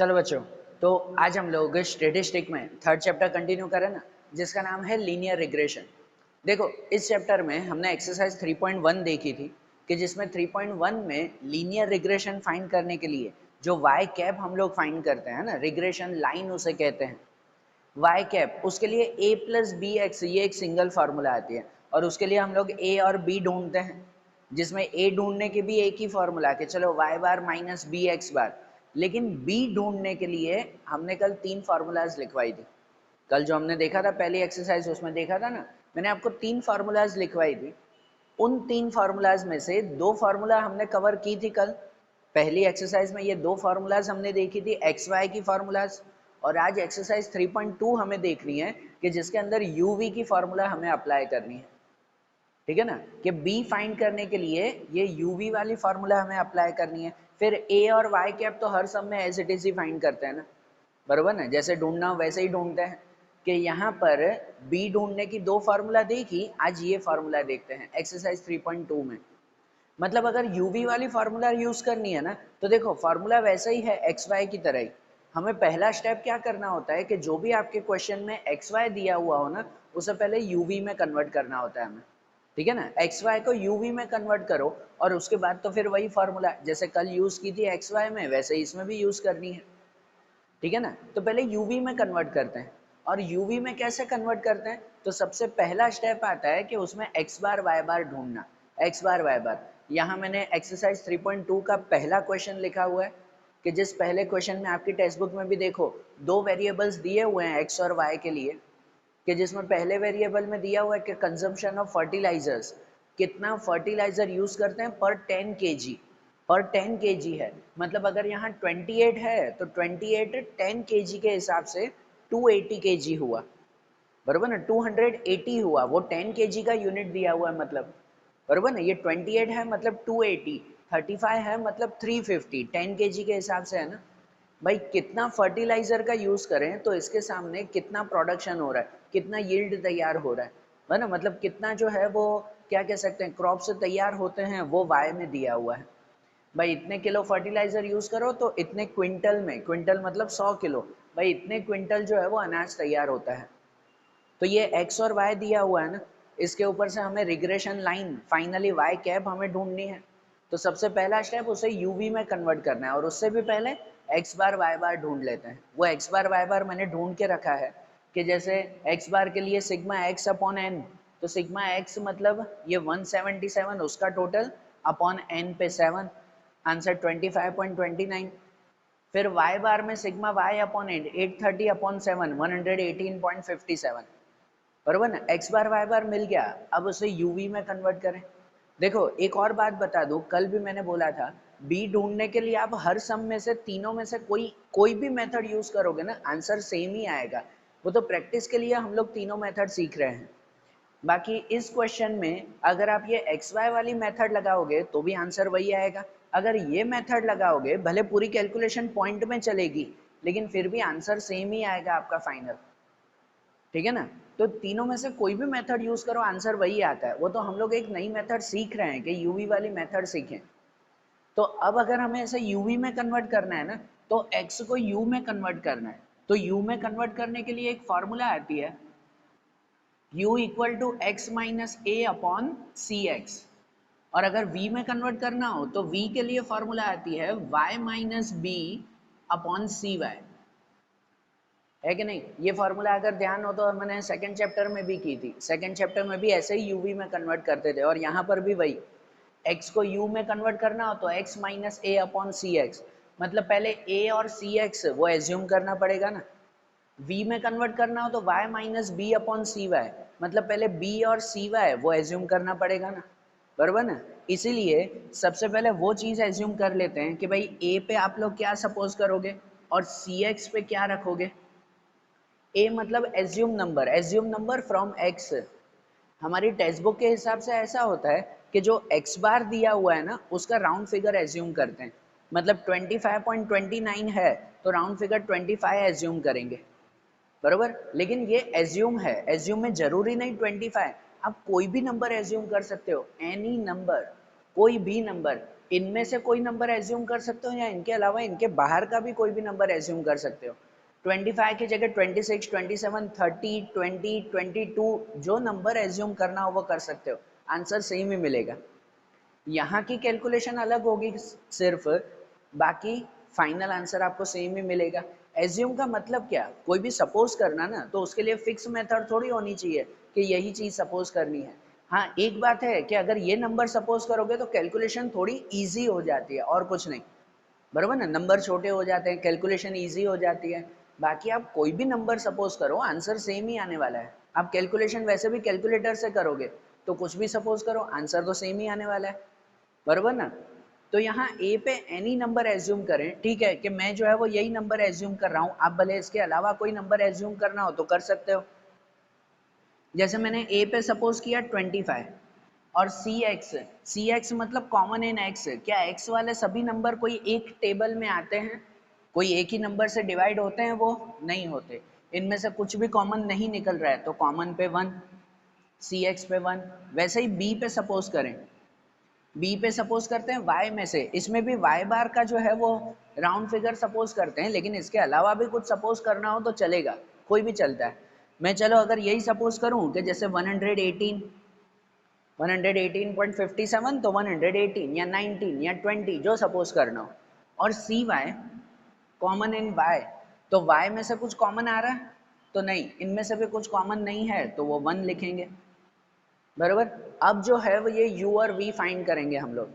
चलो बच्चों, तो आज हम लोग स्टेटिस्टिक में थर्ड चैप्टर कंटिन्यू करें ना, जिसका नाम है लीनियर रिग्रेशन। देखो, इस चैप्टर में हमने एक्सरसाइज 3.1 देखी थी कि जिसमें 3.1 में लीनियर रिग्रेशन फाइंड करने के लिए जो वाई कैप हम लोग फाइंड करते हैं ना, रिग्रेशन लाइन उसे कहते हैं। वाई कैप, उसके लिए a प्लस बी एक्स, ये एक सिंगल फार्मूला आती है और उसके लिए हम लोग a और b ढूंढते हैं, जिसमें a ढूंढने के भी एक ही फार्मूला कि चलो y बार माइनस बी एक्स बार। लेकिन b ढूंढने के लिए हमने कल 3 फार्मूलाज लिखवाई थी। कल जो हमने देखा था पहली एक्सरसाइज, उसमें देखा था ना, मैंने आपको 3 फार्मूलाज लिखवाई थी। उन 3 फार्मूलाज में से 2 फार्मूला हमने कवर की थी कल पहली एक्सरसाइज में। ये 2 फार्मूलाज हमने देखी थी एक्स वाई की फार्मूलाज, और आज एक्सरसाइज 3.2 हमें देखनी है कि जिसके अंदर यू वी की फार्मूला हमें अप्लाई करनी है। ठीक है ना, कि बी फाइंड करने के लिए ये यू वी वाली फार्मूला हमें अप्लाई करनी है। फिर ए और वाई कैप तो हर सब में एज इट इज ही फाइंड करते हैं ना, बरोबर ना, जैसे ढूंढना वैसे ही ढूंढते हैं। कि यहाँ पर बी ढूंढने की 2 फार्मूला देखी, आज ये फार्मूला देखते हैं एक्सरसाइज 3.2 में। मतलब अगर यूवी वाली फार्मूला यूज करनी है ना, तो देखो फार्मूला वैसा ही है एक्स वाई की तरह ही। हमें पहला स्टेप क्या करना होता है कि जो भी आपके क्वेश्चन में एक्स वाई दिया हुआ हो ना, उसे पहले यूवी में कन्वर्ट करना होता है हमें। ठीक है ना, एक्स वाई को यूवी में कन्वर्ट करो और उसके बाद तो फिर वही फार्मूला जैसे कल यूज की थी एक्स वाई में, वैसे ही इसमें भी यूज करनी है। ठीक है ना, तो पहले यूवी में कन्वर्ट करते हैं। और यूवी में कैसे कन्वर्ट करते हैं, तो सबसे पहला स्टेप आता है कि उसमें एक्स बार वाई बार ढूंढना, एक्स बार वाई बार। यहाँ मैंने एक्सरसाइज 3.2 का पहला क्वेश्चन लिखा हुआ है कि जिस पहले क्वेश्चन में आपकी टेक्स्ट बुक में भी देखो 2 वेरिएबल्स दिए हुए हैं एक्स और वाई के लिए, कि जिसमें पहले वेरिएबल में दिया हुआ है कि कंजम्पशन ऑफ फर्टिलाइजर्स, कितना फर्टिलाइजर यूज करते हैं पर 10 केजी, पर 10 केजी है। मतलब अगर यहाँ 28 है तो 28 10 केजी के हिसाब से 280 केजी हुआ, बरोबर ना, 280 हुआ। वो 10 केजी का यूनिट दिया हुआ है, मतलब बरोबर ना, ये 28 है मतलब 280, 35 है मतलब 350, 10 केजी के हिसाब से है ना। भाई कितना फर्टिलाइजर का यूज करें तो इसके सामने कितना प्रोडक्शन हो रहा है, कितना यील्ड तैयार हो रहा है ना, मतलब कितना जो है वो क्या कह सकते हैं क्रॉप से तैयार होते हैं, वो वाई में दिया हुआ है। भाई इतने किलो फर्टिलाइजर यूज करो तो इतने क्विंटल में, क्विंटल मतलब 100 किलो, भाई इतने क्विंटल जो है वो अनाज तैयार होता है। तो ये एक्स और वाई दिया हुआ है ना, इसके ऊपर से हमें regression line finally Y cap हमें ढूंढनी है। तो सबसे पहला स्टेप उसे यूवी में कन्वर्ट करना है, और उससे भी पहले एक्स बार वाई बार ढूंढ लेते हैं। वो एक्स बार वाई बार मैंने ढूंढ के रखा है कि जैसे एक्स बार के लिए सिग्मा एक्स अपॉन एन, तो सिग्मा एक्स मतलब ये 177 उसका टोटल अपॉन एन पे 7, आंसर 25.29। फिर वाई बार में sigma Y upon N 830 upon 7, 118.57, बरोबर ना। एक्स बार वाई बार मिल गया, अब उसे यूवी में कन्वर्ट करें। देखो एक और बात बता दूं, कल भी मैंने बोला था बी ढूंढने के लिए आप हर सम में से, तीनों में से कोई कोई भी मेथड यूज करोगे ना, आंसर सेम ही आएगा। वो तो प्रैक्टिस के लिए हम लोग तीनों मेथड सीख रहे हैं। बाकी इस क्वेश्चन में अगर आप ये एक्स वाई वाली मेथड लगाओगे तो भी आंसर वही आएगा। अगर ये मेथड लगाओगे, भले पूरी कैलकुलेशन पॉइंट में चलेगी, लेकिन फिर भी आंसर सेम ही आएगा आपका फाइनल। ठीक है ना, तो तीनों में से कोई भी मेथड यूज करो आंसर वही आता है। वो तो हम लोग एक नई मेथड सीख रहे हैं कि यूवी वाली मेथड सीखें। तो अब अगर हमें ऐसे यूवी में कन्वर्ट करना है ना, तो एक्स को यू में कन्वर्ट करना है। तो यू में कन्वर्ट करने के लिए एक फॉर्मूला आती है, u equal to X minus A upon C X. और अगर v में कन्वर्ट करना हो तो v के लिए फॉर्मूला आती है y माइनस बी अपॉन सी वाई, है कि नहीं। ये फॉर्मूला अगर ध्यान हो तो मैंने सेकंड चैप्टर में भी की थी, सेकंड चैप्टर में भी ऐसे ही यूवी में कन्वर्ट करते थे, और यहाँ पर भी वही, x को u में कन्वर्ट करना हो तो x minus A upon C x. मतलब पहले a और सी एक्स वो एज्यूम करना पड़ेगा ना। v में कन्वर्ट करना हो तो y माइनस बी अपॉन सी वाई, मतलब पहले b और सी वाई वो एज्यूम करना पड़ेगा ना, बरोबर ना। इसीलिए सबसे पहले वो चीज़ एज्यूम कर लेते हैं कि भाई a पे आप लोग क्या सपोज करोगे और सी एक्स पे क्या रखोगे। ए मतलब एज्यूम नंबर फ्रॉम एक्स। हमारी टेक्स्ट बुक के हिसाब से ऐसा होता है कि जो एक्स बार दिया हुआ है ना, उसका राउंड फिगर एज्यूम करते हैं। मतलब 25.29 है तो राउंड फिगर 25 एज्यूम करेंगे, बरोबर। लेकिन ये एज्यूम है, एज्यूम में जरूरी नहीं 25, आप कोई भी नंबर एज्यूम कर सकते हो, एनी नंबर, कोई भी नंबर। इनमें से कोई नंबर एज्यूम कर सकते हो या इनके अलावा इनके बाहर का भी कोई भी नंबर एज्यूम कर सकते हो। 25 की जगह 26, 27, 30, 20, 22 जो नंबर एज्यूम करना हो वो कर सकते हो, आंसर सेम ही मिलेगा। यहाँ की कैलकुलेशन अलग होगी सिर्फ, बाकी फाइनल आंसर आपको सेम ही मिलेगा। एज्यूम का मतलब क्या, कोई भी सपोज करना ना, तो उसके लिए फिक्स मेथड थोड़ी होनी चाहिए कि यही चीज सपोज करनी है। हाँ एक बात है कि अगर ये नंबर सपोज करोगे तो कैलकुलेशन थोड़ी इजी हो जाती है और कुछ नहीं, बराबर ना, नंबर छोटे हो जाते हैं, कैलकुलेशन इजी हो जाती है। बाकी आप कोई भी नंबर सपोज करो आंसर सेम ही आने वाला है। आप कैलकुलेशन वैसे भी कैलकुलेटर से करोगे तो कुछ भी सपोज करो आंसर तो सेम ही आने वाला है, बराबर ना। तो यहाँ ए पे एनी नंबर एज्यूम करें, ठीक है, कि मैं जो है वो यही नंबर एज्यूम कर रहा हूँ, आप भले इसके अलावा कोई नंबर एज्यूम करना हो तो कर सकते हो। जैसे मैंने ए पे सपोज किया 25 और सी एक्स मतलब कॉमन इन एक्स, क्या एक्स वाले सभी नंबर कोई एक टेबल में आते हैं, कोई एक ही नंबर से डिवाइड होते हैं, वो नहीं होते, इनमें से कुछ भी कॉमन नहीं निकल रहा है तो कॉमन पे 1, सी एक्स पे 1। वैसे ही बी पे सपोज करें, बी पे सपोज करते हैं वाई में से, इसमें भी वाई बार का जो है वो राउंड फिगर सपोज करते हैं, लेकिन इसके अलावा भी कुछ सपोज करना हो तो चलेगा, कोई भी चलता है। मैं चलो अगर यही सपोज करूं कि जैसे 118, 118.57 तो 118 या 19 या 20 जो सपोज करना हो, और C Y common in Y, तो वाई में से कुछ कॉमन आ रहा है तो नहीं, इनमें से भी कुछ कॉमन नहीं है तो वो 1 लिखेंगे, बराबर। अब जो है वो ये u और v फाइंड करेंगे हम लोग।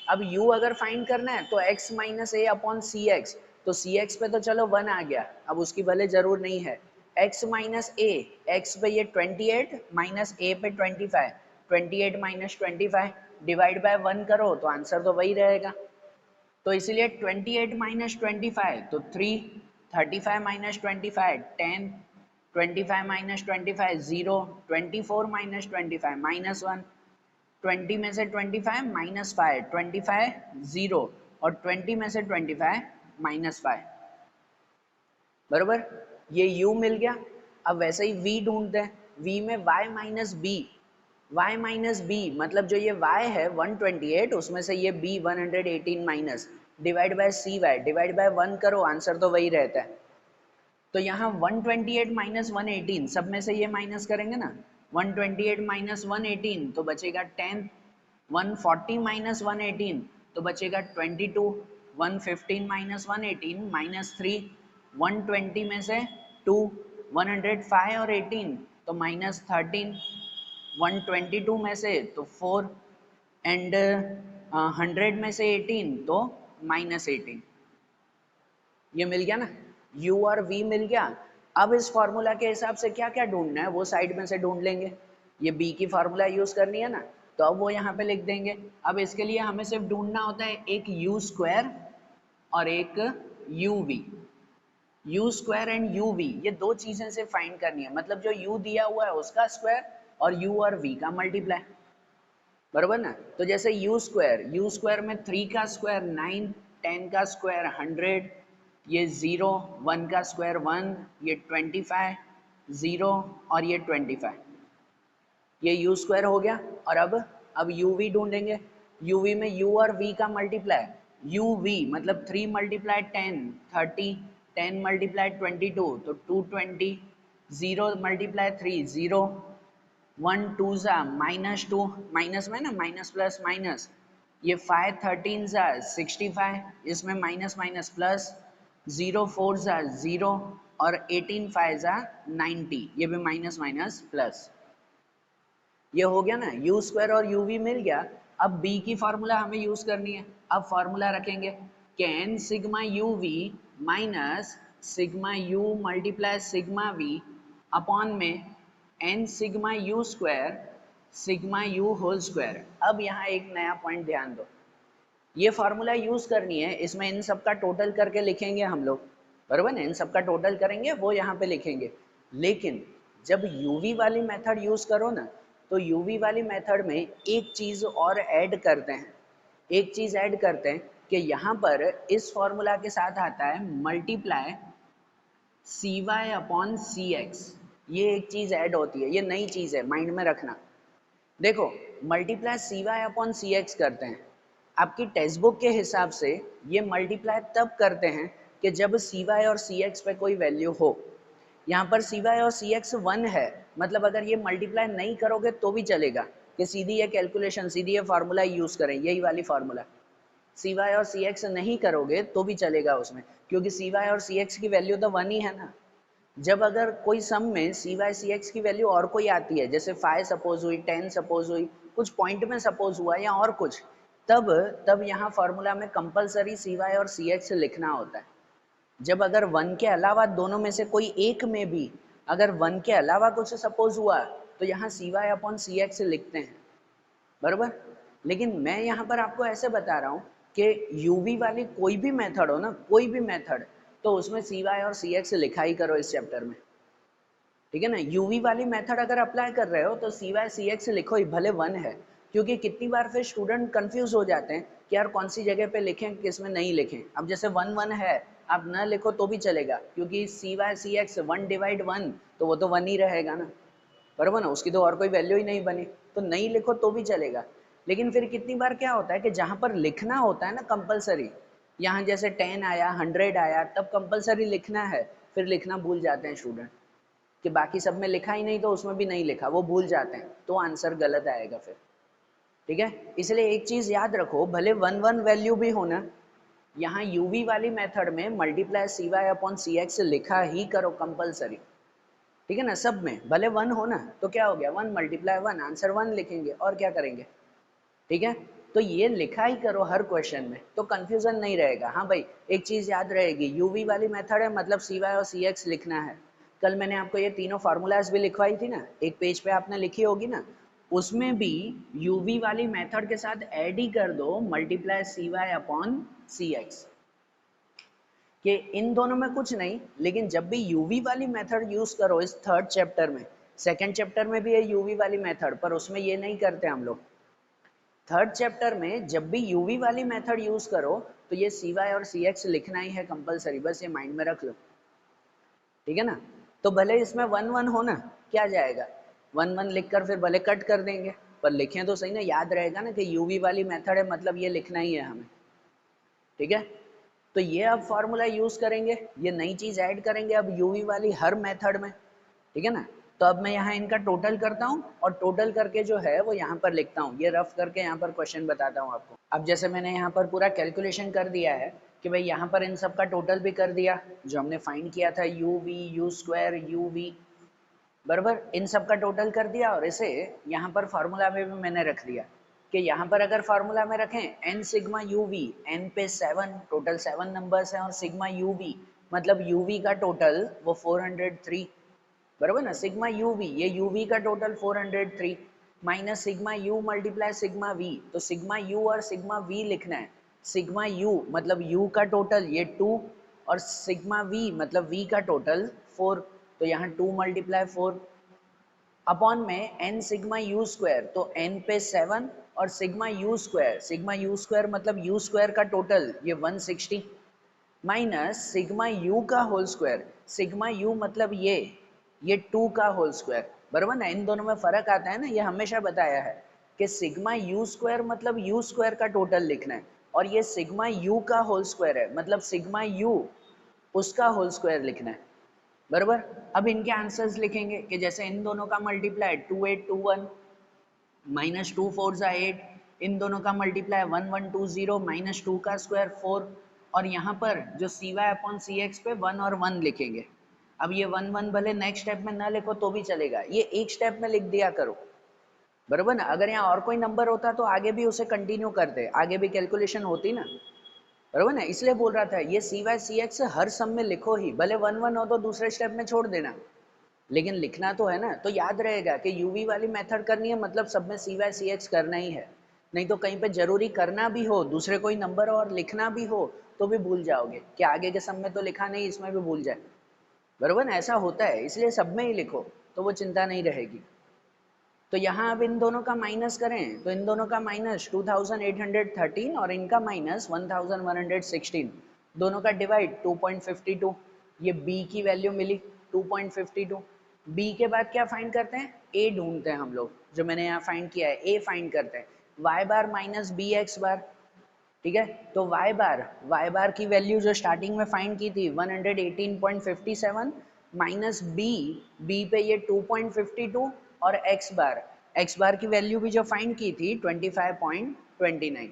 अब u अगर फाइंड करना है तो x minus A upon C x, तो सी एक्स पे तो चलो 1 आ गया, अब उसकी भले जरूर नहीं है। x माइनस ए, एक्स पे ये 28 माइनस ए पे 25, 28 माइनस 25 डिवाइड बाय 1 करो तो आंसर तो वही रहेगा। तो इसीलिए 28 माइनस 25 तो 3, 35 माइनस 25 10, 25 माइनस 25 0, 24 माइनस 25 माइनस 1, 20 में से 25 माइनस 5, 25 0 और 20 में से 25 माइनस 5, बरोबर। ये u मिल गया। अब वैसे ही v ढूंढते हैं, v में y minus B, y minus B मतलब जो ये y है 128, उसमें से ये b 118 minus divide by C Y divide by 1 करो, आंसर तो वही रहता है। तो यहाँ 128 माइनस 118 सब में से ये माइनस करेंगे ना, 128 माइनस 118 तो बचेगा 10, 140 माइनस 118 तो बचेगा 22, 115 माइनस 118 माइनस 3, 120 में से 2, 105 और 18 तो माइनस 13, 122 में से तो 4 एंड 100 में से 18 तो माइनस 18। ये मिल गया ना, u और v मिल गया। अब इस फॉर्मूला के हिसाब से क्या क्या ढूंढना है वो साइड में से ढूंढ लेंगे। ये b की फॉर्मूला यूज करनी है ना, तो अब वो यहाँ पे लिख देंगे। अब इसके लिए हमें सिर्फ ढूंढना होता है एक u स्क्वायर और एक uv। u square and uv ये दो चीजें से फाइंड करनी है, मतलब जो u दिया हुआ है उसका स्क्वायर और u और v का मल्टीप्लाई, बरोबर ना। तो जैसे u स्क्वायर में 3 का स्क्वायर 9, 10 का स्क्वायर 100, ये 0, 1 का स्क्वायर 1, ये 25, 0 और ये 25, ये u स्क्वायर हो गया। और अब uv ढूंढेंगे। uv में u और v का मल्टीप्लाई, uv मतलब 3 मल्टीप्लाई 10 30, 10 मल्टीप्लाई 22 तो 220, 0 मल्टीप्लाई 3 0, 1 2 जा माइनस 2, माइनस में ना माइनस प्लस माइनस, ये 5 13 जा 65, इसमें माइनस माइनस प्लस, 0 4 जा 0 और 18 5 जा 90, ये भी माइनस माइनस प्लस। ये हो गया ना, u स्क्वायर और uv मिल गया। अब b की फार्मूला हमें यूज करनी है। अब फार्मूला रखेंगे कि n sigma uv minus sigma u multiply sigma v upon में n sigma u square sigma u whole square. अब यहाँ एक नया पॉइंट ध्यान दो, ये फार्मूला यूज करनी है, इसमें इन सब का टोटल करके लिखेंगे हम लोग, बराबर ना, इन सब का टोटल करेंगे वो यहाँ पे लिखेंगे। लेकिन जब यूवी वाली मेथड यूज करो ना, तो यूवी वाली मेथड में एक चीज और ऐड करते हैं, एक चीज ऐड करते हैं कि यहाँ पर इस फॉर्मूला के साथ आता है multiply C Y upon C X, ये एक चीज ऐड होती है, ये नई चीज है, माइंड में रखना। देखो multiply C Y upon C x करते हैं, आपकी टेक्स्ट बुक के हिसाब से ये मल्टीप्लाई तब करते हैं कि जब सी वाई और सी एक्स पे कोई वैल्यू हो। यहाँ पर सी वाई और सी एक्स 1 है, मतलब अगर ये मल्टीप्लाई नहीं करोगे तो भी चलेगा, कि सीधी ये कैलकुलेशन, सीधी ये फार्मूला यूज करें, यही वाली फार्मूला। सी वाई और सी एक्स नहीं करोगे तो भी चलेगा उसमें, क्योंकि सी वाई और सी एक्स की वैल्यू तो 1 ही है ना। जब अगर कोई सम में सी वाई सी एक्स की वैल्यू और कोई आती है, जैसे 5 सपोज हुई, 10 सपोज हुई, कुछ पॉइंट में सपोज हुआ या और कुछ, तब तब यहाँ फॉर्मूला में कंपलसरी सी वाई और सी एक्स लिखना होता है। जब अगर 1 के अलावा दोनों में से कोई एक में भी अगर 1 के अलावा कुछ सपोज हुआ तो यहाँ सी वाई अपॉन सी एक्स लिखते हैं, बराबर। लेकिन मैं यहाँ पर आपको ऐसे बता रहा हूँ कि यूवी वाली कोई भी मेथड हो ना, कोई भी मेथड, तो उसमें सी वाई और सी एक्स लिखा ही करो इस चैप्टर में, ठीक है ना। यूवी वाली मेथड अगर अप्लाई कर रहे हो तो सी वाई सी एक्स लिखो ही, भले 1 है, क्योंकि कितनी बार फिर स्टूडेंट कंफ्यूज हो जाते हैं कि यार कौन सी जगह पे लिखें किस में नहीं लिखें। अब जैसे 1 1 है, आप न लिखो तो भी चलेगा, क्योंकि सी वाई सी एक्स 1 डिवाइड 1 तो वो तो 1 ही रहेगा ना, बराबर ना, उसकी तो और कोई वैल्यू ही नहीं बनी, तो नहीं लिखो तो भी चलेगा। लेकिन फिर कितनी बार क्या होता है कि जहाँ पर लिखना होता है ना कंपलसरी, यहाँ जैसे 10 आया, 100 आया, तब कंपलसरी लिखना है, फिर लिखना भूल जाते हैं स्टूडेंट, कि बाकी सब में लिखा ही नहीं तो उसमें भी नहीं लिखा, वो भूल जाते हैं, तो आंसर गलत आएगा फिर, ठीक है। इसलिए एक चीज याद रखो, भले 1 1 वैल्यू भी हो ना, यहाँ यूवी वाली मेथड में multiply C Y upon C x लिखा ही करो कंपलसरी, ठीक है ना। सब में भले 1 हो ना, तो क्या हो गया, 1 मल्टीप्लाई 1, आंसर 1 लिखेंगे, और क्या करेंगे, ठीक है। तो ये लिखा ही करो हर क्वेश्चन में, तो कंफ्यूजन नहीं रहेगा। हाँ भाई, एक चीज याद रहेगी, यूवी वाली मेथड है मतलब सी वाई और सी एक्स लिखना है। कल मैंने आपको ये तीनों फार्मूलाज भी लिखवाई थी ना, एक पेज पे आपने लिखी होगी ना, उसमें भी यूवी वाली मेथड के साथ ऐड ही कर दो multiply C Y upon C x, कि इन दोनों में कुछ नहीं, लेकिन जब भी यूवी वाली मेथड यूज करो इस थर्ड चैप्टर में, सेकंड चैप्टर में भी है यूवी वाली मेथड, पर उसमें ये नहीं करते हम लोग। थर्ड चैप्टर में जब भी यूवी वाली मेथड यूज करो तो ये सी वाई और सी एक्स लिखना ही है कंपलसरी, बस ये माइंड में रख लो, ठीक है ना। तो भले इसमें 1 1 हो ना, क्या जाएगा, 1 1 लिख कर फिर भले कट कर देंगे, पर लिखें तो सही ना, याद रहेगा ना कि यूवी वाली मेथड है मतलब ये लिखना ही है हमें, ठीक है। तो ये अब फॉर्मूला यूज करेंगे, ये नई चीज ऐड करेंगे अब यूवी वाली हर मेथड में, ठीक है ना। तो अब मैं यहाँ इनका टोटल करता हूँ और टोटल करके जो है वो यहाँ पर लिखता हूँ, ये रफ करके यहाँ पर क्वेश्चन बताता हूँ आपको। अब जैसे मैंने यहाँ पर पूरा कैलकुलेशन कर दिया है कि भाई यहाँ पर इन सब का टोटल भी कर दिया, जो हमने फाइंड किया था U V U square U V, बराबर, इन सब का टोटल कर दिया, और इसे यहाँ पर फार्मूला में भी मैंने रख दिया कि यहाँ पर अगर फार्मूला में रखें n sigma U V, N पे 7, टोटल 7 नंबर्स हैं, और सिग्मा यू वी मतलब यू वी का टोटल वो 403, बराबर ना, सिग्मा यू वी, ये यू वी का total 403 minus sigma U multiply sigma V, तो सिग्मा यू और सिग्मा वी लिखना है। सिग्मा यू मतलब यू का टोटल ये 2, और सिग्मा वी मतलब वी का टोटल 4, तो यहाँ 2 मल्टीप्लाई 4 अपॉन में n सिग्मा यू स्क्वायर, तो n पे 7 और सिग्मा यू स्क्वायर मतलब यू स्क्वायर का टोटल ये 160 माइनस सिग्मा यू का होल स्क्वायर, सिग्मा यू मतलब ये 2 का होल स्क्वायर, बराबर ना। इन दोनों में फर्क आता है ना, ये हमेशा बताया है कि सिग्मा यू स्क्वायर मतलब यू स्क्वायर का टोटल लिखना है, और ये सिग्मा यू का होल स्क्वायर है मतलब सिग्मा यू उसका होल स्क्वायर लिखना है, बराबर। अब इनके आंसर्स लिखेंगे कि जैसे इन दोनों का मल्टीप्लाई 2 8 2 1 माइनस 2 4 जा 8, इन दोनों का मल्टीप्लाई 1 1 2 0 माइनस 2 का स्क्वायर 4, और यहाँ पर जो सी वाई अपॉन सी एक्स पे 1 और 1 लिखेंगे। अब ये 1 1 भले नेक्स्ट स्टेप में ना लिखो तो भी चलेगा, ये एक स्टेप में लिख दिया करो, बराबर ना। अगर यहाँ और कोई नंबर होता तो आगे भी उसे कंटिन्यू करते, आगे भी कैलकुलेशन होती ना, बराबर ना। इसलिए बोल रहा था ये सी वाई सी एक्स हर सम में लिखो ही, भले 1 1 हो तो दूसरे स्टेप में छोड़ देना, लेकिन लिखना तो है ना। तो याद रहेगा कि यूवी वाली मेथड करनी है मतलब सब में सी वाई सी एक्स करना ही है, नहीं तो कहीं पे जरूरी करना भी हो दूसरे कोई नंबर और लिखना भी हो तो भी भूल जाओगे कि आगे के सब में तो लिखा नहीं, इसमें भी भूल जाए, बराबर ना, ऐसा होता है। इसलिए सब में ही लिखो तो वो चिंता नहीं रहेगी। तो यहाँ अब इन दोनों का माइनस करें तो इन दोनों का माइनस 2813 और इनका माइनस 1116, दोनों का डिवाइड 2.52, ये b की वैल्यू मिली 2.52। b के बाद क्या फाइंड करते हैं, a ढूंढते हैं हम लोग, जो मैंने यहाँ फाइंड किया है a फाइंड करते हैं, y बार माइनस बी एक्स बार, ठीक है। तो वाई बार की वैल्यू जो स्टार्टिंग में फाइंड की थी 118.57 माइनस बी पे ये 2.52 और एक्स बार की वैल्यू भी जो फाइंड की थी 25.29।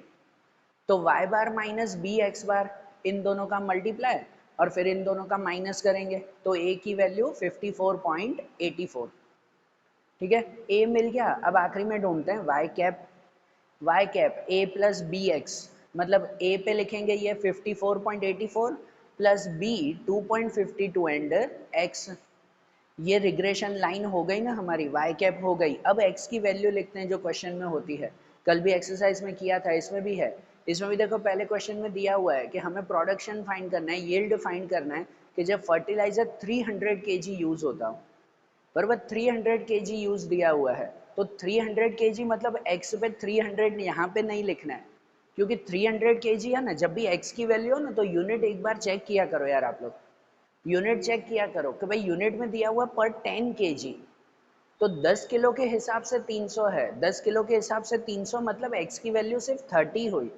तो वाई बार माइनस बी एक्स बार, इन दोनों का मल्टीप्लाई और फिर इन दोनों का माइनस करेंगे तो ए की वैल्यू 54.84। ठीक है, ए मिल गया। अब आखिरी में ढूंढते हैं Y cap A plus B X, मतलब ए पे लिखेंगे ये 54.84 प्लस बी 2.52 एंड एक्स। ये रिग्रेशन लाइन हो गई ना हमारी, वाई कैप हो गई। अब एक्स की वैल्यू लिखते हैं जो क्वेश्चन में होती है, कल भी एक्सरसाइज में किया था, इसमें भी है। इसमें भी देखो पहले क्वेश्चन में दिया हुआ है कि हमें प्रोडक्शन फाइंड करना है, यील्ड फाइंड करना है कि जब फर्टिलाइजर 300 kg यूज होता हो, बराबर 300 kg यूज दिया हुआ है, तो 300 kg मतलब x पे 300 यहाँ पे नहीं लिखना है, क्योंकि 300 kg है ना, जब भी x की वैल्यू हो ना तो यूनिट एक बार चेक किया करो यार आप लोग, यूनिट चेक किया करो कि भाई यूनिट में दिया हुआ पर 10 kg, तो 10 किलो के हिसाब से 300 है, 10 किलो के हिसाब से 300 मतलब x की वैल्यू सिर्फ 30 हुई।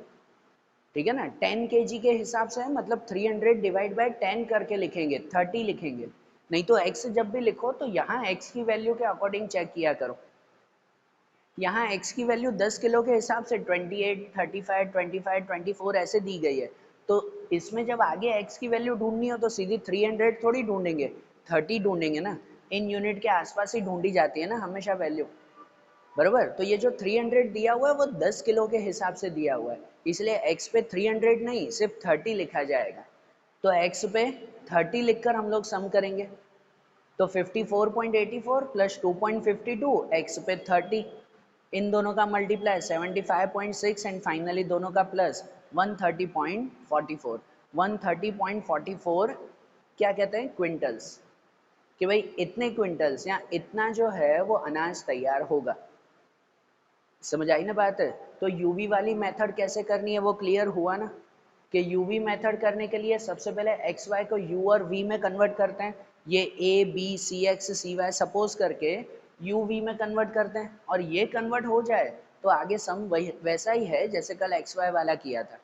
ठीक है ना, 10 kg के हिसाब से है मतलब 300 डिवाइड बाय 10 करके लिखेंगे, 30 लिखेंगे। नहीं तो x जब भी लिखो तो यहाँ x की वैल्यू के अकॉर्डिंग चेक किया करो। यहाँ x की वैल्यू 10 किलो के हिसाब से 28, 35, 25, 24 ऐसे दी गई है, तो इसमें जब आगे x की वैल्यू ढूंढनी हो तो सीधी 300 थोड़ी ढूंढेंगे, 30 ढूंढेंगे ना। इन यूनिट के आसपास ही ढूंढी जाती है ना हमेशा वैल्यू, बराबर। तो ये जो 300 दिया हुआ है वो 10 किलो के हिसाब से दिया हुआ है, इसलिए x पे 300 नहीं सिर्फ 30 लिखा जाएगा। तो x पे 30 लिखकर हम लोग सम करेंगे, तो 54.84 प्लस 2.52 x पे 30, इन दोनों का मल्टीप्लाई 75.6 एंड फाइनली दोनों का प्लस 130.44। 130.44 क्या कहते हैं, क्विंटल्स, कि भाई इतने क्विंटल्स या इतना जो है वो अनाज तैयार होगा। समझ आई ना बात है। तो यूवी वाली मेथड कैसे करनी है वो क्लियर हुआ ना, कि यूवी मेथड करने के लिए सबसे पहले एक्स वाई को यू और वी में कन्वर्ट करते हैं, ये A B C X C Y suppose करके यू वी में कन्वर्ट करते हैं, और ये कन्वर्ट हो जाए तो आगे सम वही वैसा ही है जैसे कल एक्स वाई वाला किया था।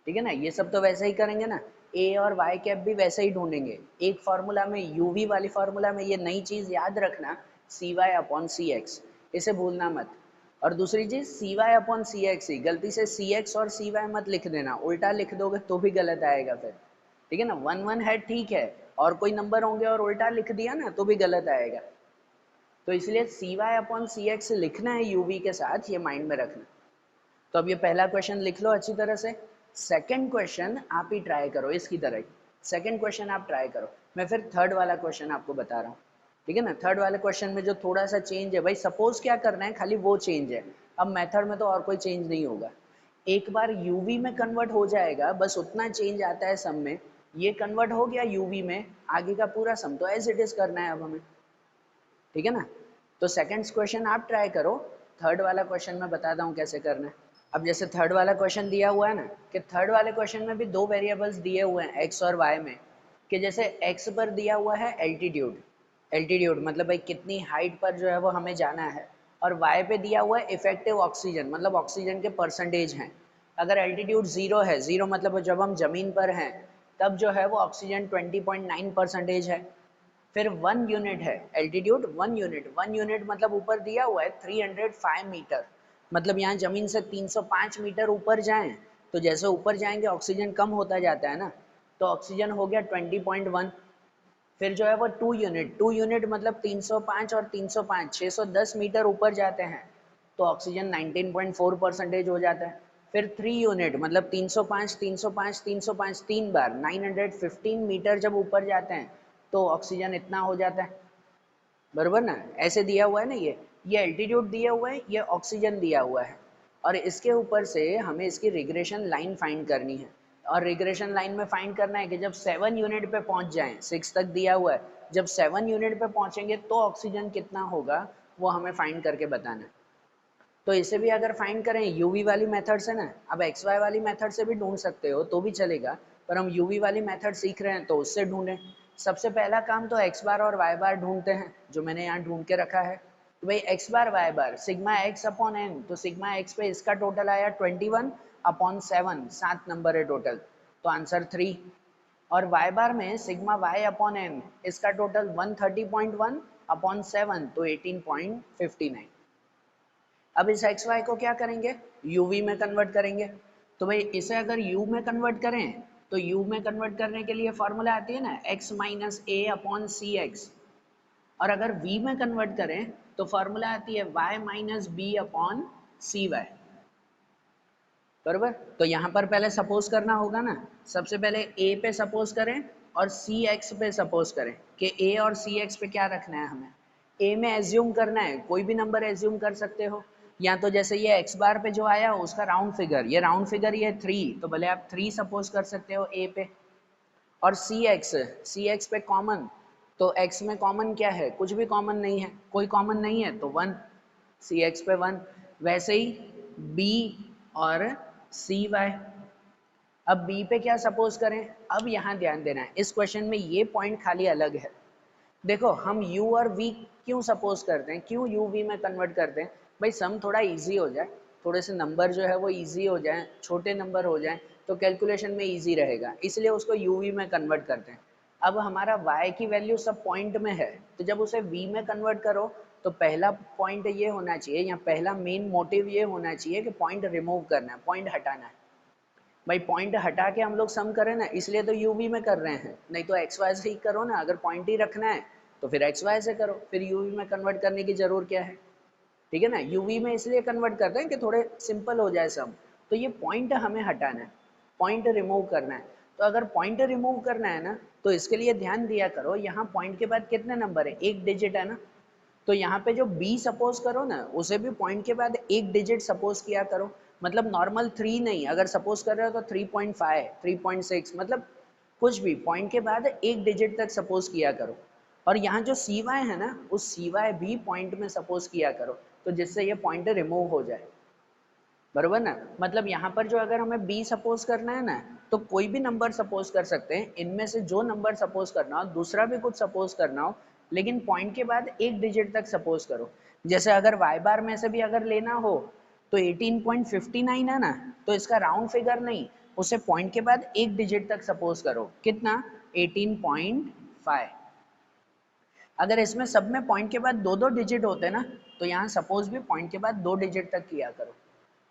ठीक है ना, ये सब तो वैसे ही करेंगे ना, ए और वाई कैप भी वैसे ही ढूंढेंगे। एक फार्मूला में यूवी वाली फार्मूला में ये नई चीज याद रखना, सी वाई अपॉन सी एक्स, इसे भूलना मत। और दूसरी चीज सी वाई अपॉन सी एक्स ही, गलती से सी एक्स और सी वाई मत लिख देना, उल्टा लिख दोगे तो भी गलत आएगा फिर। ठीक है ना, 1 1 है ठीक है, और कोई नंबर होंगे और उल्टा लिख दिया ना तो भी गलत आएगा। तो इसलिए सी वाई अपॉन सी एक्स लिखना है यूवी के साथ, ये माइंड में रखना। तो अब ये पहला क्वेश्चन लिख लो अच्छी तरह से। सेकंड क्वेश्चन आप ही ट्राई करो इसकी तरह ही, सेकंड क्वेश्चन आप ट्राई करो, मैं फिर थर्ड वाला क्वेश्चन आपको बता रहा हूँ। ठीक है ना, थर्ड वाले क्वेश्चन में जो थोड़ा सा चेंज है भाई, सपोज क्या करना है खाली वो चेंज है, अब मेथड में तो और कोई चेंज नहीं होगा। एक बार यूवी में कन्वर्ट हो जाएगा, बस उतना चेंज आता है सम में, ये कन्वर्ट हो गया यूवी में, आगे का पूरा सम तो एज इट इज करना है अब हमें। ठीक है ना, तो सेकंड क्वेश्चन आप ट्राई करो, थर्ड वाला क्वेश्चन मैं बताता हूँ कैसे करना है। अब जैसे थर्ड वाला क्वेश्चन दिया हुआ है ना, कि थर्ड वाले क्वेश्चन में भी दो वेरिएबल्स दिए हुए हैं एक्स और वाई में, कि जैसे एक्स पर दिया हुआ है एल्टीट्यूड, एल्टीट्यूड मतलब भाई कितनी हाइट पर जो है वो हमें जाना है, और वाई पे दिया हुआ है इफेक्टिव ऑक्सीजन, मतलब ऑक्सीजन के परसेंटेज हैं। अगर एल्टीट्यूड जीरो है, जीरो मतलब जब हम जमीन पर हैं तब जो है वो ऑक्सीजन 20.9% है। फिर 1 यूनिट है एल्टीट्यूड, 1 यूनिट, 1 यूनिट मतलब ऊपर दिया हुआ है 305 मीटर, मतलब यहाँ जमीन से 305 मीटर ऊपर जाएं तो जैसे ऊपर जाएंगे ऑक्सीजन कम होता जाता है ना, तो ऑक्सीजन हो गया 20.1। फिर जो है वो 2 यूनिट, 2 यूनिट मतलब 305 और 305 610 मीटर ऊपर जाते हैं तो ऑक्सीजन 19.4% हो जाता है। फिर 3 यूनिट मतलब 305 305 305 तीन बार 915 मीटर जब ऊपर जाते हैं तो ऑक्सीजन इतना हो जाता है, बरोबर ना, ऐसे दिया हुआ है ना, ये एल्टीट्यूड दिया हुआ है, ये ऑक्सीजन दिया हुआ है, और इसके ऊपर से हमें इसकी रिग्रेशन लाइन फाइंड करनी है। और रिग्रेशन लाइन में फाइंड करना है कि जब 7 यूनिट पे पहुंच जाएं, 6 तक दिया हुआ है, जब 7 यूनिट पे पहुंचेंगे तो ऑक्सीजन कितना होगा वो हमें फाइंड करके बताना है। तो इसे भी अगर फाइंड करें यूवी वाली मेथड से ना, अब एक्स वाई वाली मेथड से भी ढूंढ सकते हो तो भी चलेगा, पर हम यूवी वाली मेथड सीख रहे हैं तो उससे ढूंढें। सबसे पहला काम तो एक्स बार और वाई बार ढूंढते हैं, जो मैंने यहाँ ढूंढ के रखा है। तो भाई एक्स बार वाई बार सिग्मा एक्स अपॉन एन, तो सिग्मा एक्स पे इसका टोटल आया 21 अपॉन 7, 7 नंबर है टोटल, तो आंसर 3। और y बार में सिग्मा y अपॉन n, इसका टोटल 130.1 अपॉन 7, तो 18.59। अब इस एक्स वाई को क्या करेंगे, uv में कन्वर्ट करेंगे। तो भाई इसे अगर u में कन्वर्ट करें तो u में कन्वर्ट करने के लिए फॉर्मूला आती है ना x minus A upon C X, और अगर v में कन्वर्ट करें तो फॉर्मूला आती है y माइनस बी अपॉन सी वाई, बरोबर। तो यहाँ पर पहले सपोज करना होगा ना, सबसे पहले a पे सपोज करें और सी एक्स पे सपोज करें कि a और सी एक्स पे क्या रखना है हमें, a में एज्यूम करना है, कोई भी नंबर एज्यूम कर सकते हो, या तो जैसे ये x बार पे जो आया उसका राउंड फिगर, ये राउंड फिगर ये 3, तो भले आप 3 सपोज कर सकते हो a पे। और सी एक्स पे कॉमन, तो x में कॉमन क्या है, कुछ भी कॉमन नहीं है, कोई कॉमन नहीं है तो 1, सी एक्स पे 1। वैसे ही b और सी वाई, अब b पे क्या सपोज करें। अब यहाँ ध्यान देना है, इस क्वेश्चन में ये पॉइंट खाली अलग है। देखो हम u और v क्यों सपोज करते हैं, क्यों u v में कन्वर्ट करते हैं, भाई सम थोड़ा इजी हो जाए, थोड़े से नंबर जो है वो इजी हो जाए, छोटे नंबर हो जाए तो कैलकुलेशन में इजी रहेगा, इसलिए उसको u v में कन्वर्ट करते हैं। अब हमारा y की वैल्यू सब पॉइंट में है, तो जब उसे v में कन्वर्ट करो तो पहला पॉइंट ये होना चाहिए, या पहला मेन मोटिव ये होना चाहिए कि पॉइंट रिमूव करना है, पॉइंट हटाना है। भाई पॉइंट हटा के हम लोग सम करें ना, इसलिए तो यूवी में कर रहे हैं, नहीं तो एक्स वाई से ही करो ना, अगर पॉइंट ही रखना है तो फिर एक्स वाई से करो, फिर यूवी में कन्वर्ट करने की जरूरत क्या है, ठीक है ना। यूवी में इसलिए कन्वर्ट करते हैं कि थोड़े सिंपल हो जाए सम, तो ये पॉइंट हमें हटाना है, पॉइंट रिमूव करना है। तो अगर पॉइंट रिमूव करना है ना तो इसके लिए ध्यान दिया करो, यहाँ पॉइंट के बाद कितने नंबर है, एक डिजिट है ना, तो यहाँ पे जो b सपोज करो ना उसे भी पॉइंट के बाद एक डिजिट सपोज किया करो, मतलब नॉर्मल 3 नहीं, अगर सपोज कर रहे हो तो 3.5, 3.6, मतलब कुछ भी पॉइंट के बाद एक डिजिट तक सपोज किया करो। और यहाँ जो सी वाई है ना उस सी वाई भी पॉइंट में सपोज किया करो, तो जिससे ये पॉइंट रिमूव हो जाए, बरोबर ना। मतलब यहाँ पर जो अगर हमें b सपोज करना है ना तो कोई भी नंबर सपोज कर सकते हैं, इनमें से जो नंबर सपोज करना हो, दूसरा भी कुछ सपोज करना हो, लेकिन पॉइंट के बाद एक डिजिट तक सपोज करो। जैसे अगर y बार में से भी अगर लेना हो तो 18.59 है ना, तो इसका राउंड फिगर नहीं, उसे पॉइंट के बाद एक डिजिट तक सपोज करो, कितना, 18.5। अगर इसमें सब में पॉइंट के बाद दो दो डिजिट होते ना तो यहाँ सपोज भी पॉइंट के बाद दो डिजिट तक किया करो,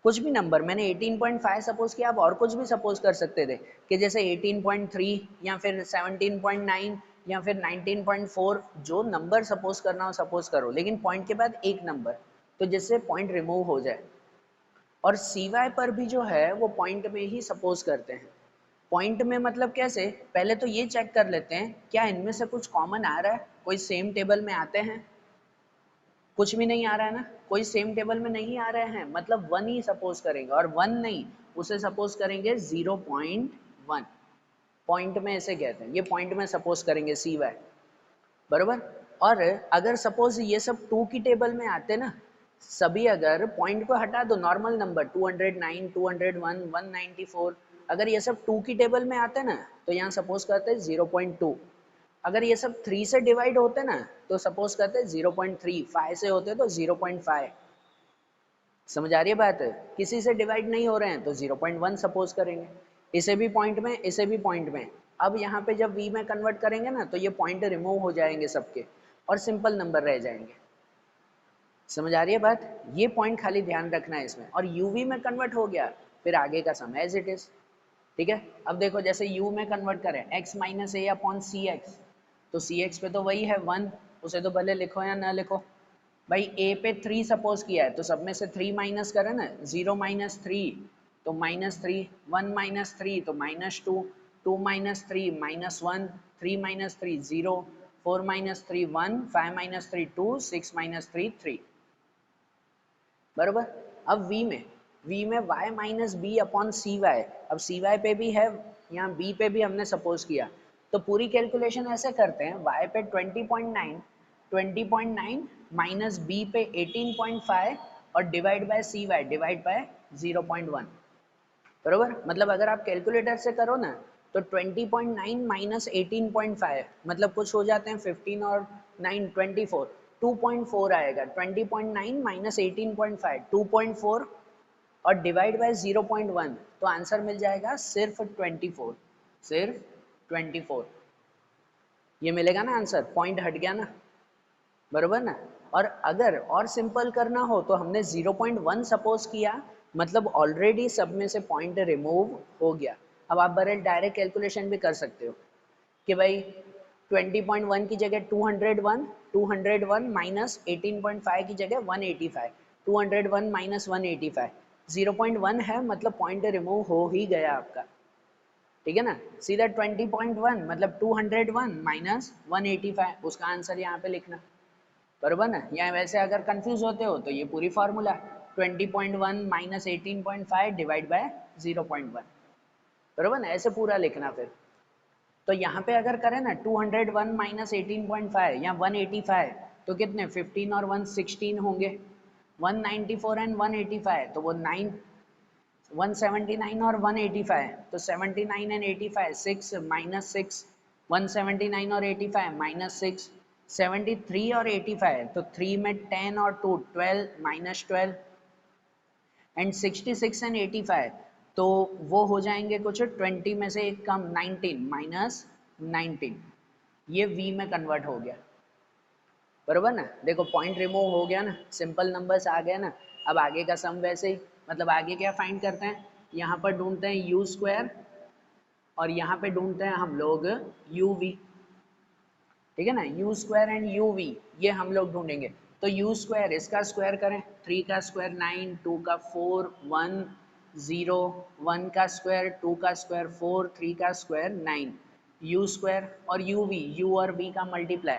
कुछ भी नंबर। मैंने 18.5 सपोज किया, आप और कुछ भी सपोज कर सकते थे कि जैसे 18.3 या फिर 17.9 या फिर 19.4, जो नंबर सपोज करना हो सपोज करो, लेकिन पॉइंट के बाद एक नंबर, तो जिससे पॉइंट रिमूव हो जाए। और सी वाई पर भी जो है वो पॉइंट में ही सपोज करते हैं। पॉइंट में मतलब कैसे, पहले तो ये चेक कर लेते हैं क्या इनमें से कुछ कॉमन आ रहा है, कोई सेम टेबल में आते हैं, कुछ भी नहीं आ रहा है ना, कोई सेम टेबल में नहीं आ रहे हैं, मतलब 1 ही सपोज करेंगे, और 1 नहीं, उसे सपोज करेंगे 0.1, पॉइंट में ऐसे कहते हैं, ये पॉइंट में सपोज करेंगे सी वाई, बरोबर। और अगर सपोज ये सब 2 की टेबल में आते ना सभी, अगर पॉइंट को हटा दो, नॉर्मल नंबर 209, 201, 194, अगर ये सब 2 की टेबल में आते ना तो यहाँ सपोज करते हैं 0.2। अगर ये सब 3 से डिवाइड होते ना तो सपोज करते 0.3, 5 से होते तो 0.5। समझ आ रही है बात, किसी से डिवाइड नहीं हो रहे हैं तो 0.1 सपोज करेंगे, इसे भी पॉइंट में, इसे भी पॉइंट में। अब यहाँ पे जब v में कन्वर्ट करेंगे ना तो ये पॉइंट रिमूव हो जाएंगे सबके और सिंपल नंबर रह जाएंगे। समझ आ रही है बात, ये पॉइंट खाली ध्यान रखना है इसमें। और uv में कन्वर्ट हो गया फिर आगे का सम एज इट इज, ठीक है। अब देखो जैसे u में कन्वर्ट करें x minus A upon C x, तो सी एक्स पे तो वही है 1, उसे तो भले लिखो या ना लिखो। भाई a पे 3 सपोज किया है तो सब में से 3 माइनस करें ना, 0 माइनस 3 तो -3, 1 माइनस 3 तो -2, 2 minus 3 -1, 3 minus 3 0, 4 minus 3 1, 5 minus 3 2, 6 minus 3 3, बरोबर। अब v में y माइनस बी अपॉन सी वाई, अब सी वाई पे भी है, यहाँ b पे भी हमने सपोज किया, तो पूरी कैलकुलेशन ऐसे करते हैं, y पे 20.9 माइनस b पे 18.5 और divide by C Y, divide by 0.1, बरोबर। मतलब अगर आप कैलकुलेटर से करो ना तो 20.9 माइनस 18.5 मतलब कुछ हो जाते हैं 15 और 9 24, 2.4 आएगा। 20.9 माइनस 18.5 2.4, और डिवाइड बाय 0.1, तो आंसर मिल जाएगा सिर्फ 24, सिर्फ 24। ये मिलेगा ना आंसर, पॉइंट हट गया ना, बरोबर ना। और अगर और सिंपल करना हो तो हमने 0.1 सपोज किया, मतलब ऑलरेडी सब में से पॉइंट रिमूव हो गया। अब आप बड़े डायरेक्ट कैलकुलेशन भी कर सकते हो कि भाई 20.1 की जगह 201, 201 माइनस 18.5 की जगह 185, 201 माइनस 185, 0.1 है मतलब पॉइंट रिमूव हो ही गया आपका, ठीक है ना। सीधा 20.1 मतलब 201 माइनस 185, उसका आंसर यहाँ पे लिखना, बरोबर ना। या वैसे अगर कंफ्यूज होते हो तो ये पूरी फार्मूला 20.1 माइनस 18.5 डिवाइड बाय 0.1, बरोबर ना, ऐसे पूरा लिखना। फिर तो यहाँ पे अगर करें ना 201 माइनस 18.5 या 185, तो कितने 15 और 1 16 होंगे, 194 एंड 185 तो वो 9, 179 और 185 तो 79 एंड 85 6 माइनस 6, 179 और 85 माइनस 6, 73 और 85 तो 3 में 10 और 2 12 माइनस 12, एंड 66 एंड 85 तो वो हो जाएंगे कुछ 20 में से एक कम, 19 माइनस 19, ये v में कन्वर्ट हो गया, बरोबर ना। देखो पॉइंट रिमूव हो गया ना, सिंपल नंबर्स आ गया ना। अब आगे का सम वैसे ही, मतलब आगे क्या फाइंड करते हैं, यहाँ पर ढूंढते हैं यू स्क्वायर और यहाँ पे ढूंढते हैं हम लोग यू वी, ठीक है ना। U square and U V ये हम लोग ढूंढेंगे। तो यू स्क्वायर इसका स्क्वायर करें, 3 का स्क्वायर 9, 2 का 4 1 0, 1 का स्क्वायर 2 का स्क्वायर 4, 3 का स्क्वायर 9, यू स्क्वायर और यू वी, यू और वी का मल्टीप्लाई,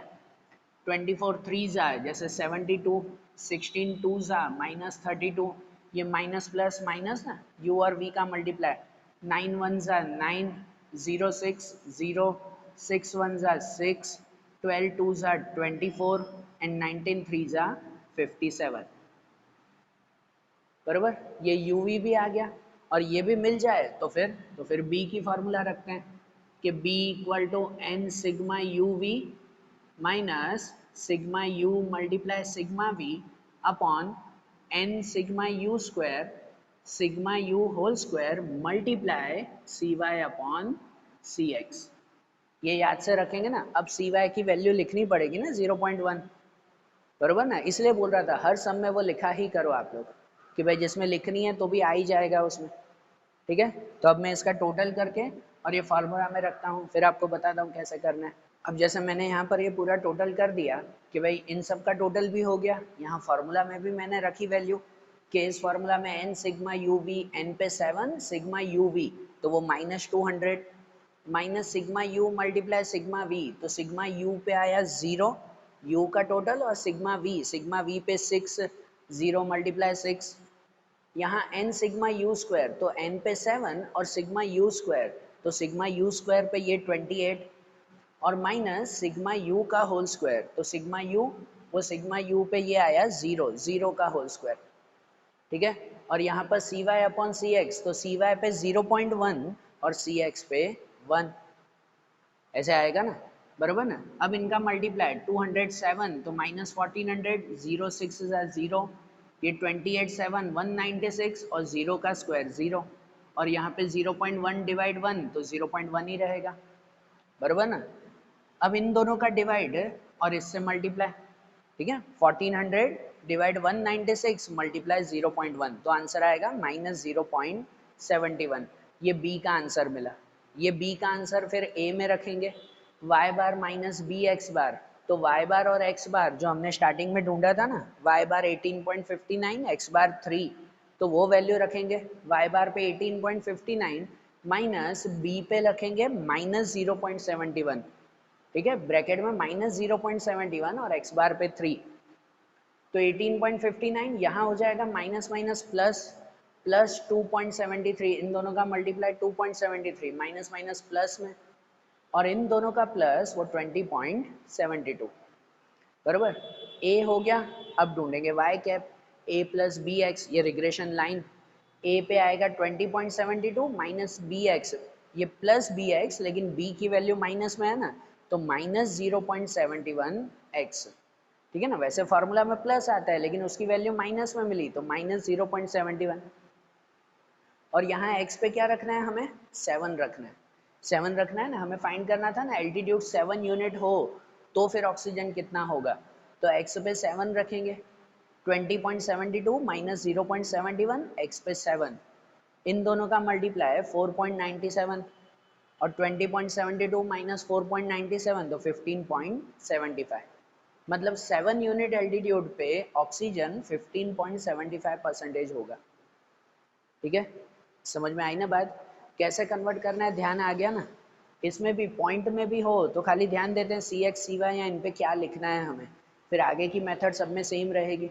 24 3 जा जैसे 72, 16 2 जा माइनस 32, ये माइनस प्लस माइनस ना, यू और वी का मल्टीप्लाई, 9 1 जा 9, 0 6 0, 6 1 जा 6, 12 2 जा 24 एंड 19 3 जा 57, बराबर। ये यू वी भी आ गया और ये भी मिल जाए तो फिर बी की फार्मूला रखते हैं कि b equal to N sigma U V minus sigma U multiply sigma V upon N sigma U square sigma U whole square multiply C Y upon C X. ये याद से रखेंगे ना। अब सी वाई की वैल्यू लिखनी पड़ेगी ना 0.1, बरोबर ना, इसलिए बोल रहा था हर सम में वो लिखा ही करो आप लोग कि भाई जिसमें लिखनी है तो भी आ ही जाएगा उसमें, ठीक है। तो अब मैं इसका टोटल करके और ये फार्मूला में रखता हूँ, फिर आपको बताता हूँ कैसे करना है। अब जैसे मैंने यहाँ पर ये पूरा टोटल कर दिया कि भाई इन सब का टोटल भी हो गया, यहाँ फार्मूला में भी मैंने रखी वैल्यू कि इस फार्मूला में N sigma U V, N पे 7 सिग्मा यू वी तो वो minus 200, minus sigma U multiply sigma V तो सिग्मा यू पे आया 0 यू का टोटल, और सिग्मा वी पे 6 0 मल्टीप्लाई 6, यहाँ n सिग्मा यू स्क्वायर तो n पे 7 और सिग्मा यू स्क्वायर तो सिग्मा यू स्क्वायर पे ये 28 और माइनस सिग्मा यू का होल स्क्वायर तो सिग्मा यू, वो सिग्मा यू पे ये आया 0 0 का होल स्क्वायर, ठीक है। और यहाँ पर सी वाई अपॉन सी एक्स तो सी वाई पे 0.1 और सी एक्स पे 1, ऐसे आएगा ना, बरोबर ना। अब इनका मल्टीप्लाई 207 तो माइनस 1400, 0 6 0, ये 28 7 196 और 0 का स्क्वायर 0, और यहाँ पे 0.1 डिवाइड 1 तो 0.1 ही रहेगा, बरोबर ना। अब इन दोनों का डिवाइड और इससे मल्टीप्लाई, ठीक है। 1400 डिवाइड 196 मल्टीप्लाई 0.1 तो आंसर आएगा माइनस 0.71, ये बी का आंसर मिला। ये बी का आंसर फिर ए में रखेंगे, y बार माइनस बी एक्स बार तो y बार और x बार जो हमने स्टार्टिंग में ढूंढा था ना, y बार 18.59 x बार 3 तो वो वैल्यू रखेंगे, y बार पे 18.59 माइनस b पे रखेंगे माइनस 0.71, ठीक है, ब्रैकेट में माइनस 0.71 और x बार पे 3 तो 18.59 यहाँ हो जाएगा माइनस माइनस प्लस, प्लस 2.73, इन दोनों का मल्टीप्लाई 2.73 माइनस माइनस प्लस में, और इन दोनों का प्लस वो 20.72, बराबर। ए हो गया। अब ढूंढेंगे y cap, a plus B X, ये रिग्रेशन लाइन, a पे आएगा 20.72 माइनस बी एक्स, ये प्लस बी एक्स लेकिन b की वैल्यू माइनस में है ना तो माइनस 0.71 x, ठीक है ना। वैसे फार्मूला में प्लस आता है लेकिन उसकी वैल्यू माइनस में मिली तो माइनस 0.71, और यहाँ x पे क्या रखना है हमें, 7 रखना है, 7 रखना है ना, हमें फाइंड करना था ना एल्टीट्यूड 7 यूनिट हो तो फिर ऑक्सीजन कितना होगा, तो x पे 7 रखेंगे, 20.72 माइनस 0.71, x पे 7, इन दोनों का मल्टीप्लाई है 4.97 और 20.72 माइनस 4.97 तो 15.75, मतलब 7 यूनिट एल्टीट्यूड पे ऑक्सीजन 15.75% होगा। ठीक है, समझ में आई ना बात, कैसे कन्वर्ट करना है ध्यान आ गया ना। इसमें भी पॉइंट में भी हो तो खाली ध्यान देते हैं सी एक्स सी वाई या इन पे क्या लिखना है हमें, फिर आगे की मेथड सब में सेम रहेगी।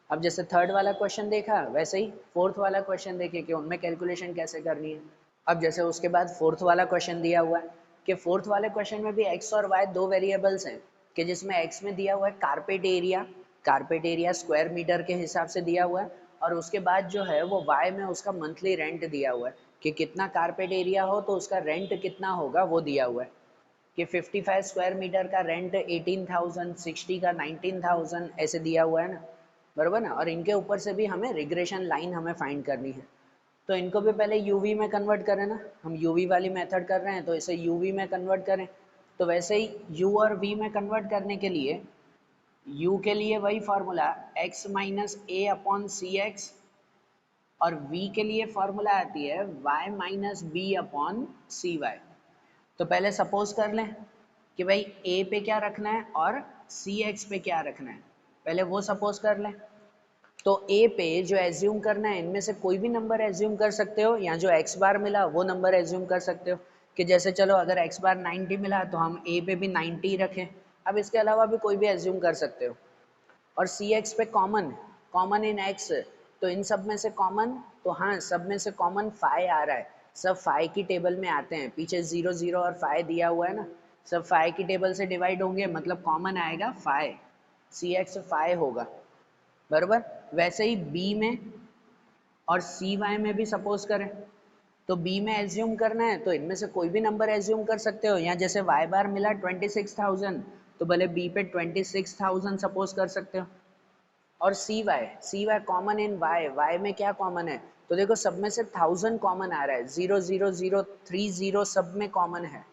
अब जैसे थर्ड वाला क्वेश्चन देखा वैसे ही फोर्थ वाला क्वेश्चन देखे कि उनमें कैलकुलेशन कैसे करनी है। अब जैसे उसके बाद फोर्थ वाला क्वेश्चन दिया हुआ है कि फोर्थ वाले क्वेश्चन में भी एक्स और वाई दो वेरिएबल्स हैं, कि जिसमें एक्स में दिया हुआ है कारपेट एरिया स्क्वायर मीटर के हिसाब से दिया हुआ है, और उसके बाद जो है वो वाई में उसका मंथली रेंट दिया हुआ है कि कितना कारपेट एरिया हो तो उसका रेंट कितना होगा वो दिया हुआ है, कि 55 स्क्वायर मीटर का रेंट 18,000, 60 का 19,000 ऐसे दिया हुआ है ना, बराबर ना। और इनके ऊपर से भी हमें रिग्रेशन लाइन हमें फाइंड करनी है, तो इनको भी पहले यूवी में कन्वर्ट करें ना, हम यूवी वाली मेथड कर रहे हैं तो इसे यूवी में कन्वर्ट करें। तो वैसे ही यू और वी में कन्वर्ट करने के लिए u के लिए वही formula x minus A upon C X, और v के लिए फार्मूला आती है y माइनस बी अपॉन सी वाई। तो पहले सपोज कर लें कि भाई a पे क्या रखना है और सी एक्स पे क्या रखना है, पहले वो सपोज कर लें। तो a पे जो एज्यूम करना है इनमें से कोई भी नंबर एज्यूम कर सकते हो, या जो x बार मिला वो नंबर एज्यूम कर सकते हो, कि जैसे चलो अगर x बार 90 मिला तो हम a पे भी 90 रखें। अब इसके अलावा भी कोई भी एज्यूम कर सकते हो। और सी एक्स पे कॉमन, कॉमन इन एक्स, तो इन सब में से कॉमन, तो हाँ सब में से कॉमन फाई आ रहा है, सब फाई की टेबल में आते हैं, पीछे 0 0 और फाई दिया हुआ है ना, सब फाई की टेबल से डिवाइड होंगे, मतलब कॉमन आएगा फाई, सी एक्स फाई होगा, बराबर। वैसे ही बी में और सी वाई में भी सपोज करें, तो बी में एज्यूम करना है तो इनमें से कोई भी नंबर एज्यूम कर सकते हो, यहाँ जैसे वाई बार मिला 26,000 तो भले बी पे 26,000 सपोज कर सकते हो। और C Y common in Y, Y में क्या कॉमन है, तो देखो सब में से 1000 कॉमन आ रहा है, 0 0 0 3 0 सब में कॉमन है,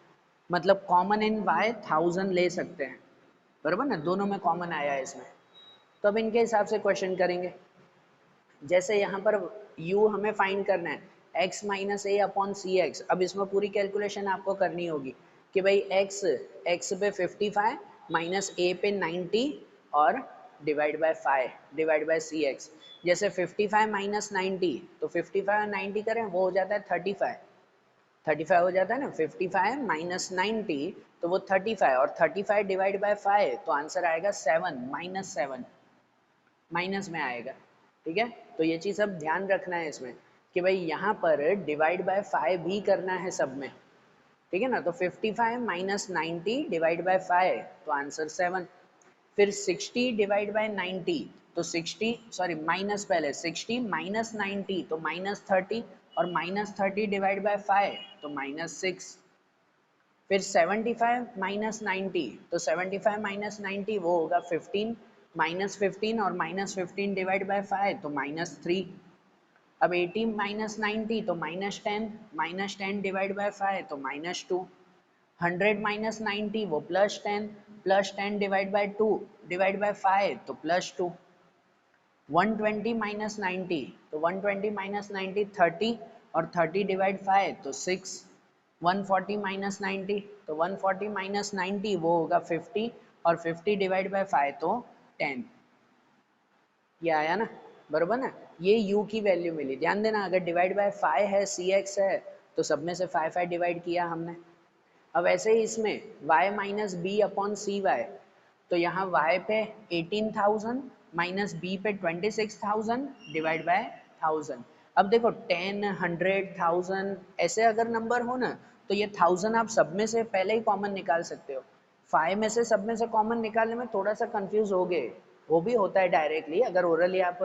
मतलब कॉमन इन वाई 1000 ले सकते हैं, बराबर ना, दोनों में कॉमन आया है इसमें। तो अब इनके हिसाब से क्वेश्चन करेंगे, जैसे यहाँ पर u हमें फाइंड करना है x minus A upon C X. अब इसमें पूरी कैलकुलेशन आपको करनी होगी कि भाई x पे 55 माइनस a पे 90 और divide by 5 divide by C X. जैसे 55 माइनस 90 तो 55 और 90 करें वो हो जाता है 35, 35 हो जाता है ना, 55 माइनस 90 तो वो 35, और 35 डिवाइड बाय 5 तो आंसर आएगा 7 माइनस 7, माइनस में आएगा। ठीक है, तो ये चीज़ अब ध्यान रखना है इसमें कि भाई यहाँ पर डिवाइड बाय 5 भी करना है सब में, ठीक है ना। तो 55 माइनस 90 डिवाइड बाय 5 तो आंसर 7, फिर 60 डिवाइड बाय 90 तो 60 सॉरी माइनस, पहले 60 माइनस 90 तो माइनस 30, और माइनस 30 डिवाइड बाय 5 तो माइनस 6, फिर 75 माइनस 90 तो 75 माइनस 90 वो होगा 15, माइनस 15 और माइनस 15 डिवाइड बाय 5 तो माइनस 3। अब 80 माइनस 90 तो माइनस 10, माइनस 10 डिवाइड बाय 5 तो माइनस 2। 100 माइनस 90 वो plus 10, plus 10 divide by 2 divide by 5 तो प्लस 2। 120 माइनस 90 तो 120 माइनस 90 30, और 30 डिवाइड 5 तो 6। 140 माइनस 90 तो 140 माइनस 90 वो होगा 50, और 50 डिवाइड बाय 5 तो 10। ये आया ना, बरोबर ना। ये u की वैल्यू मिली, ध्यान देना अगर डिवाइड बाय 5 है सी एक्स है तो सब में से 5 5 डिवाइड किया हमने। अब ऐसे ही इसमें y माइनस बी अपॉन सी वाई, तो यहाँ y पे 18,000 माइनस b पे 26,000 डिवाइड बाय 1000। अब देखो 10 100 1000 ऐसे अगर नंबर हो ना तो ये 1000 आप सब में से पहले ही कॉमन निकाल सकते हो। 5 में से सब में से कॉमन निकालने में थोड़ा सा कंफ्यूज हो गए, वो भी होता है डायरेक्टली अगर ओरली आप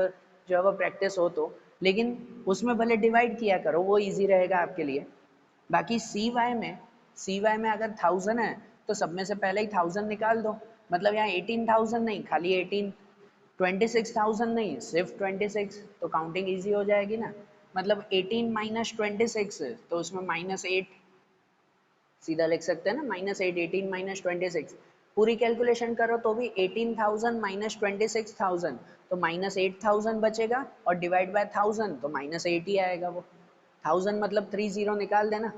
जो है वो प्रैक्टिस हो तो, लेकिन उसमें भले डिवाइड किया करो वो इजी रहेगा आपके लिए। बाकी सी वाई में अगर 1000 है तो सब में से पहले ही 1000 निकाल दो, मतलब यहाँ 18,000 नहीं खाली 18, 26,000 नहीं सिर्फ 26, तो काउंटिंग इजी हो जाएगी ना। मतलब 18 माइनस 26, तो उसमें -8 सीधा लिख सकते हैं ना, -8, 18 माइनस 26। पूरी कैलकुलेशन करो तो भी 18,000 माइनस 26,000, तो -8,000 बचेगा, और डिवाइड बाय 1000 तो -8 ही आएगा वो। 1000 मतलब 3 0 निकाल देना।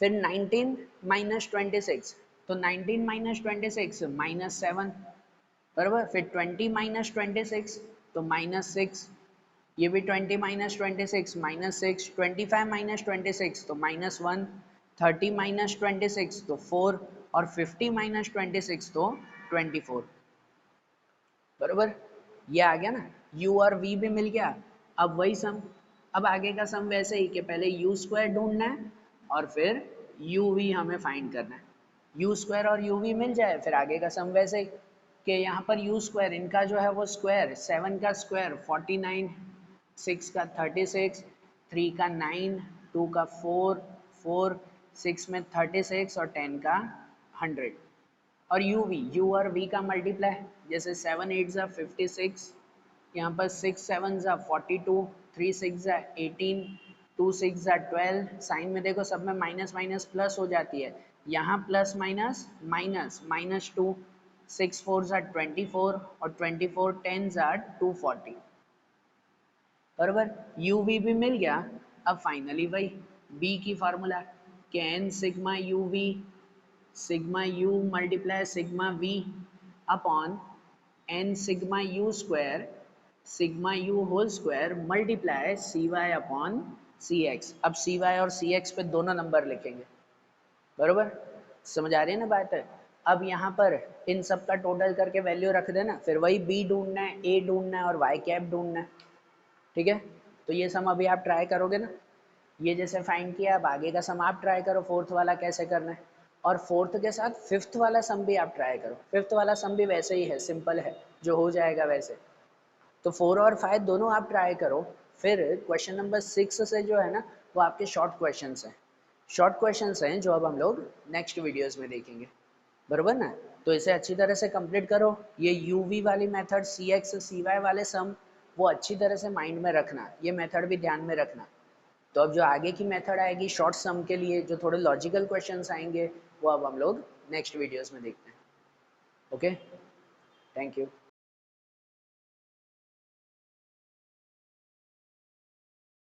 फिर 19 माइनस 26, तो 19 माइनस 26 -7, बराबर। फिर 20 माइनस 26 तो -6, ये भी 20 माइनस 26 -6, 25 माइनस 26 तो -1, 30 माइनस 26 तो 4, और 50 माइनस 26 तो 24, बराबर। ये आ गया ना, u और v भी मिल गया। अब वही सम, अब आगे का सम वैसे ही कि पहले u स्क्वायर ढूंढना है और फिर uv हमें फाइंड करना है। u स्क्वायर और uv मिल जाए, फिर आगे का सम वैसे ही कि यहाँ पर u स्क्वायर, इनका जो है वो स्क्वायर, 7 का स्क्वायर 49, 6 का 36, 3 का 9, 2 का 4, 4, 6 में 36 और 10 का 100। और u और v का मल्टीप्लाई, जैसे 7 8 जा 56, यहाँ पर 6 7 जा 42, 3 6 जा 18, 2 6 जा 12, साइन में देखो सब में माइनस माइनस प्लस हो जाती है, यहाँ प्लस माइनस माइनस, -2, 6 4 जा 24, और 24 10 जा 240, बराबर। u v भी मिल गया। अब फाइनली वही b की फार्मूला कि n sigma u v, sigma u multiply sigma v upon n sigma u square, sigma u whole square multiply C Y upon C X. अब सी वाई और सी x पे दोनों नंबर लिखेंगे, बरोबर। समझ आ रही है ना बात है। अब यहाँ पर इन सब का टोटल करके वैल्यू रख देना, फिर वही b ढूंढना है, a ढूंढना है और y कैप ढूंढना है, ठीक है। तो ये सम अभी आप ट्राई करोगे ना, ये जैसे फाइंड किया, अब आगे का सम आप ट्राई करो, फोर्थ वाला कैसे करना है। और फोर्थ के साथ फिफ्थ वाला सम भी आप ट्राई करो, फिफ्थ वाला सम भी वैसे ही है, सिंपल है, जो हो जाएगा वैसे। तो 4 और 5 दोनों आप ट्राई करो। फिर क्वेश्चन नंबर 6 से जो है ना, वो आपके शॉर्ट क्वेश्चन हैं, शॉर्ट क्वेश्चन हैं जो अब हम लोग नेक्स्ट वीडियोज़ में देखेंगे, बराबर ना। तो इसे अच्छी तरह से कंप्लीट करो। ये यू वी वाली मेथड, सी एक्स सी वाई वाले सम, वो अच्छी तरह से माइंड में रखना, ये मेथड भी ध्यान में रखना। तो अब जो आगे की मेथड आएगी शॉर्ट सम के लिए, जो थोड़े लॉजिकल क्वेश्चंस आएंगे, वो अब हम लोग नेक्स्ट वीडियोस में देखते हैं। Okay, thank you.